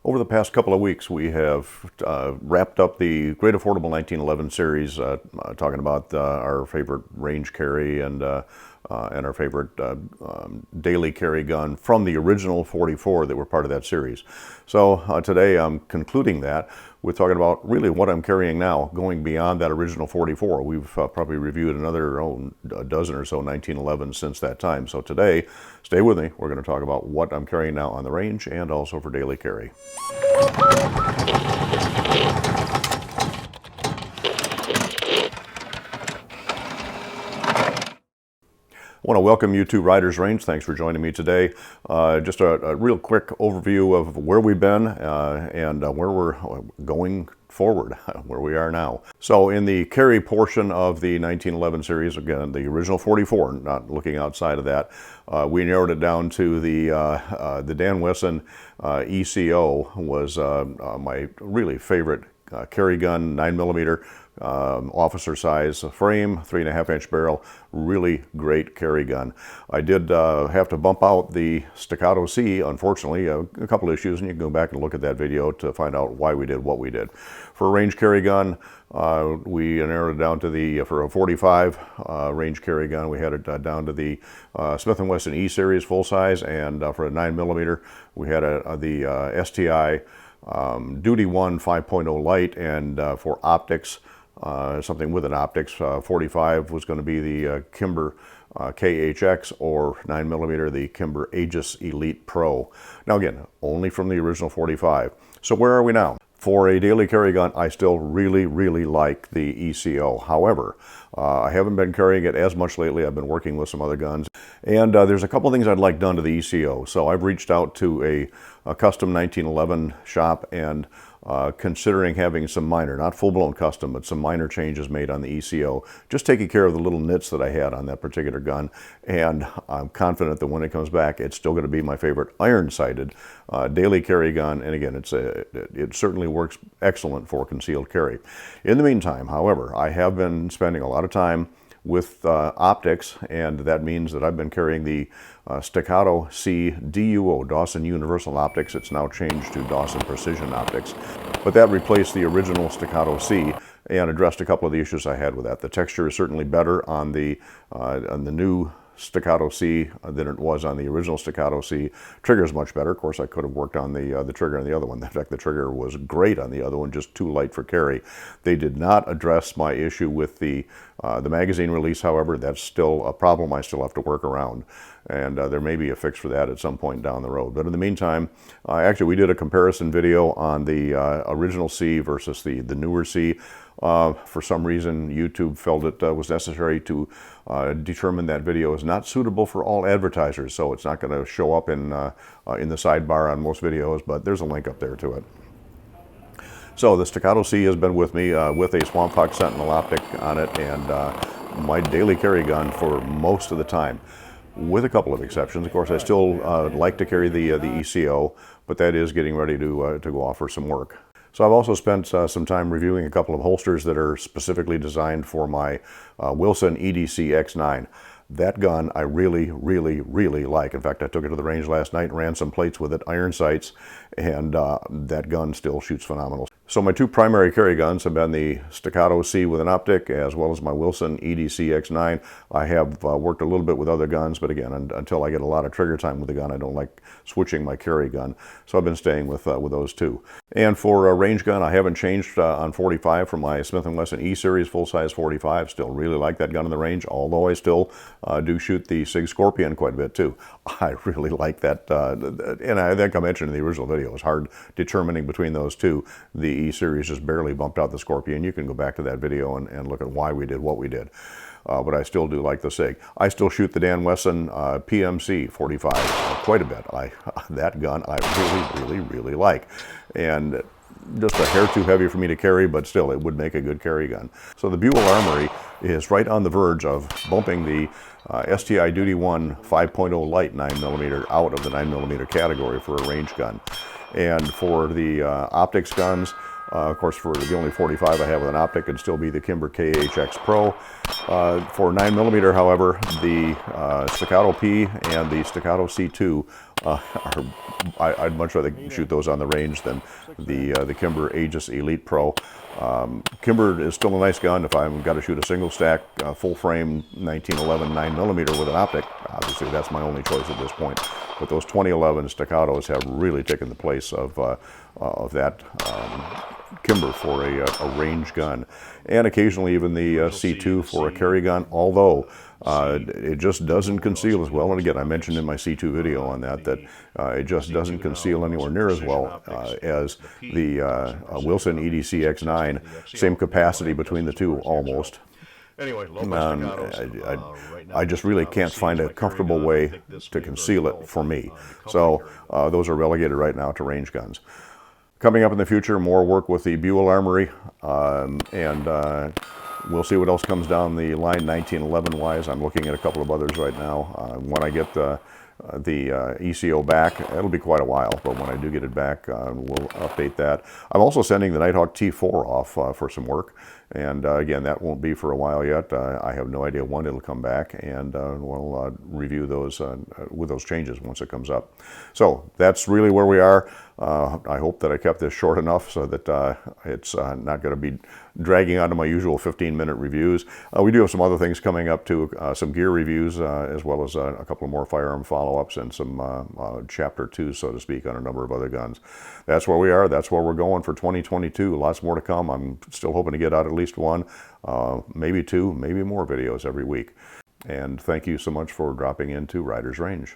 Over the past couple of weeks, we have wrapped up the Great Affordable 1911 series, talking about our favorite range carry and our favorite daily carry gun from the original 44 that were part of that series. So today I'm concluding that with talking about really what I'm carrying now, going beyond that original 44. We've probably reviewed another a dozen or so 1911s since that time. So today, stay with me. We're going to talk about what I'm carrying now on the range and also for daily carry. I want to welcome you to Riders Range. Thanks for joining me today. Just a real quick overview of where we've been and where we're going forward, where we are now. So in the carry portion of the 1911 series, again, the original 44, not looking outside of that, we narrowed it down to the Dan Wesson ECO was my really favorite carry gun, 9mm. Officer size frame, 3.5-inch barrel, really great carry gun. I did have to bump out the Staccato C, unfortunately, a couple issues, and you can go back and look at that video to find out why we did what we did. For a range carry gun, we narrowed it down to for a 45 range carry gun, we had it down to the Smith & Wesson E series full size, and for a 9mm, we had the STI Duty 1 5.0 light, and for optics, something with an optics, 45 was going to be the Kimber KHX, or 9mm, the Kimber Aegis Elite Pro. Now again, only from the original 45. So where are we now? For a daily carry gun, I still really like the ECO. However, I haven't been carrying it as much lately. I've been working with some other guns. And there's a couple things I'd like done to the ECO. So I've reached out to a custom 1911 shop and considering having some minor, not full-blown custom, but some minor changes made on the ECO, just taking care of the little nits that I had on that particular gun. And I'm confident that when it comes back, it's still going to be my favorite iron-sighted daily carry gun. And again, it certainly works excellent for concealed carry. In the meantime, however, I have been spending a lot of time with optics, and that means that I've been carrying the Staccato C DUO, Dawson Universal Optics. It's now changed to Dawson Precision Optics, but that replaced the original Staccato C and addressed a couple of the issues I had with that. The texture is certainly better on the new Staccato C than it was on the original Staccato C. Trigger is much better. Of course, I could have worked on the trigger on the other one. In fact, the trigger was great on the other one, just too light for carry. They did not address my issue with the magazine release, however. That's still a problem I still have to work around, and there may be a fix for that at some point down the road. But in the meantime, actually we did a comparison video on the original C versus the newer C. For some reason, YouTube felt it was necessary to determine that video is not suitable for all advertisers, so it's not going to show up in the sidebar on most videos, but there's a link up there to it. So the Staccato C has been with me with a Swamp Fox Sentinel optic on it, and my daily carry gun for most of the time, with a couple of exceptions. Of course, I still like to carry the ECO, but that is getting ready to go off for some work. So I've also spent some time reviewing a couple of holsters that are specifically designed for my Wilson EDC X9. That gun I really like. In fact, I took it to the range last night and ran some plates with it, iron sights, and that gun still shoots phenomenal. So my two primary carry guns have been the Staccato C with an optic, as well as my Wilson EDC X9. I have worked a little bit with other guns, but again, until I get a lot of trigger time with the gun, I don't like switching my carry gun. So I've been staying with those two. And for a range gun, I haven't changed on 45 from my Smith & Wesson E series full-size 45. Still really like that gun in the range, although I still do shoot the Sig Scorpion quite a bit too. I really like that, and I think I mentioned in the original video, it's hard determining between those two. The E series just barely bumped out the Scorpion. You can go back to that video and look at why we did what we did. But I still do like the Sig. I still shoot the Dan Wesson PMC 45 quite a bit. That gun I really like. And just a hair too heavy for me to carry, but still it would make a good carry gun. So the Buell Armory is right on the verge of bumping the STI Duty 1 5.0 light 9mm out of the 9mm category for a range gun. And for the optics guns, of course, for the only 45 I have with an optic, it'd still be the Kimber KHX Pro. For 9mm, however, the Staccato P and the Staccato C2 I'd much rather shoot those on the range than the Kimber Aegis Elite Pro. Kimber is still a nice gun if I've got to shoot a single stack, full frame 1911 9mm with an optic. Obviously, that's my only choice at this point. But those 2011 Staccatos have really taken the place of that Kimber for a range gun, and occasionally even the C2 for a carry gun, although it just doesn't conceal as well. And again, I mentioned in my C2 video on that it just doesn't conceal anywhere near as well as the Wilson EDC X9. Same capacity between the two, almost. I just really can't find a comfortable way to conceal it for me. So those are relegated right now to range guns. Coming up in the future, more work with the Buell Armory, and we'll see what else comes down the line 1911-wise. I'm looking at a couple of others right now. When I get the ECO back, it'll be quite a while, but when I do get it back, we'll update that. I'm also sending the Nighthawk T4 off for some work, and again, that won't be for a while yet. I have no idea when it'll come back, and we'll review those with those changes once it comes up. So that's really where we are. I hope that I kept this short enough so that it's not going to be dragging on to my usual 15-minute reviews. We do have some other things coming up too, some gear reviews, as well as a couple of more firearm follow-ups and some chapter 2, so to speak, on a number of other guns. That's where we are. That's where we're going for 2022. Lots more to come. I'm still hoping to get out at least one, maybe two, maybe more videos every week. And thank you so much for dropping into Riders Range.